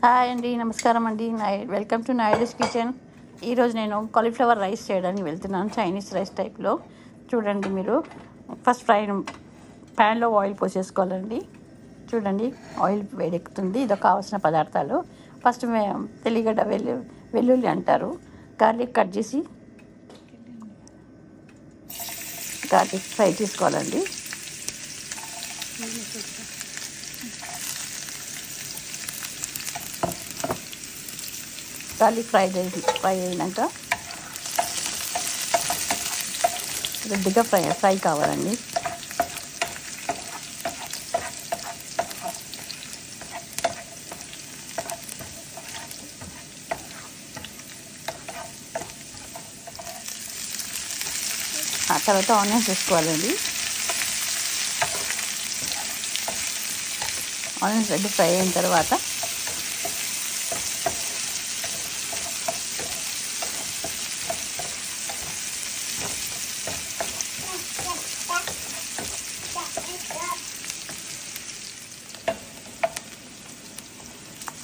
Hi అండి, నమస్కారం అండి. Welcome to Naidu's kitchen. ఈరోజు నేను కాలీఫ్లవర్ రైస్ చేయడానికి వెళ్తున్నాను, చైనీస్ రైస్ టైప్లో. చూడండి, మీరు ఫస్ట్ ప్యాన్లో ఆయిల్ పోసేసుకోవాలండి. చూడండి, ఆయిల్ వేడెక్కుతుంది. ఇదో కావాల్సిన పదార్థాలు. ఫస్ట్ తెల్లిగడ్డ, వెల్లుల్లి అంటారు, గార్లిక్ కట్ చేసి గార్లిక్ ఫ్రై చేసుకోవాలండి. గార్లిక్ ఫ్రై అయినాక రెడ్గా ఫ్రై కావాలండి. ఆ తర్వాత ఆనియన్స్ వేసుకోవాలండి. ఆనియన్స్ రెడ్ ఫ్రై అయిన తర్వాత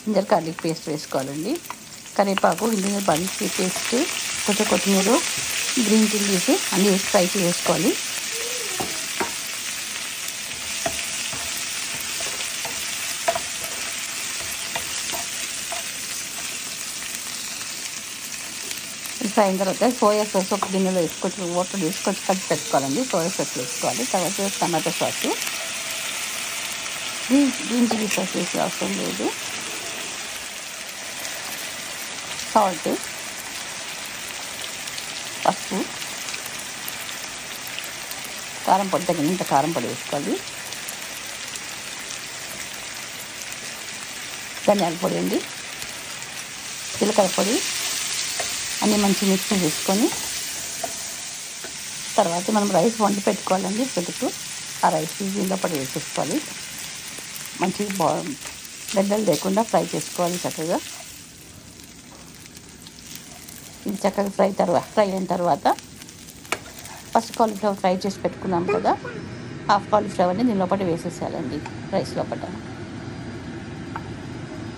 జింజర్ గార్లిక్ పేస్ట్ వేసుకోవాలండి. కరివేపాకు, జింజర్ గార్లిక్ పేస్ట్, కొంచెం కొత్తిమీర, గ్రీన్ చిల్లీస్ అన్నీ ఫ్రై చేసుకోవాలి. ఫ్రై అయిన తర్వాత సోయా సాస్ ఒక గిన్నెలో వేసుకొని వాటర్ వేసుకొని కలిపి పెట్టుకోవాలండి. సోయా సాస్ వేసుకోవాలి. తర్వాత tomato sauce, green chilli sauce వేసే అవసరం లేదు. సాల్ట్, పసుపు, కారం పొడి తగినంత కారం పొడి వేసుకోవాలి. ధనియాల పొడి అండి, జీలకర్ర పొడి అన్నీ మంచి మిక్స్ చేసుకొని తర్వాత మనం రైస్ వండి పెట్టుకోవాలండి. పెట్టుకు ఆ రైస్ దీనిలో పడి వేసేసుకోవాలి. మంచి బెడ్డలు లేకుండా ఫ్రై చేసుకోవాలి చక్కగా. ఇది చక్కగా ఫ్రై అయిన తర్వాత ఫస్ట్ కాలీఫ్లవర్ ఫ్రై చేసి పెట్టుకున్నాం కదా, హాఫ్ కాలీఫ్లవర్ని దీని లోపల వేసేసేయాలండి. రైస్ లోపల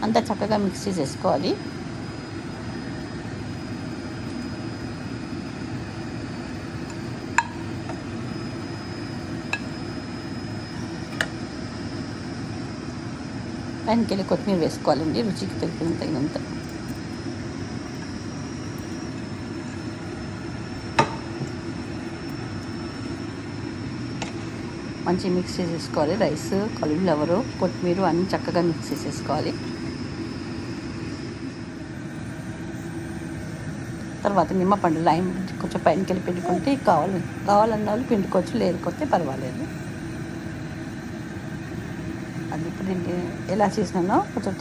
అంతా చక్కగా మిక్స్ చేసేసుకోవాలి. పైనకెళ్ళి కొత్తిమీర వేసుకోవాలండి, రుచికి తగినంత. మంచి మిక్స్ చేసేసుకోవాలి. రైస్, కాలీఫ్లవరు, కొత్తిమీర అన్నీ చక్కగా మిక్స్ చేసేసుకోవాలి. తర్వాత నిమ్మపండు లైమ్ కొంచెం పైనకెళ్ళి పిండుకుంటే కావాలన్న వాళ్ళు పిండుకోవచ్చు, లేకపోతే పర్వాలేదు. అది ఇప్పుడు ఎలా చేసినానో కొంచెం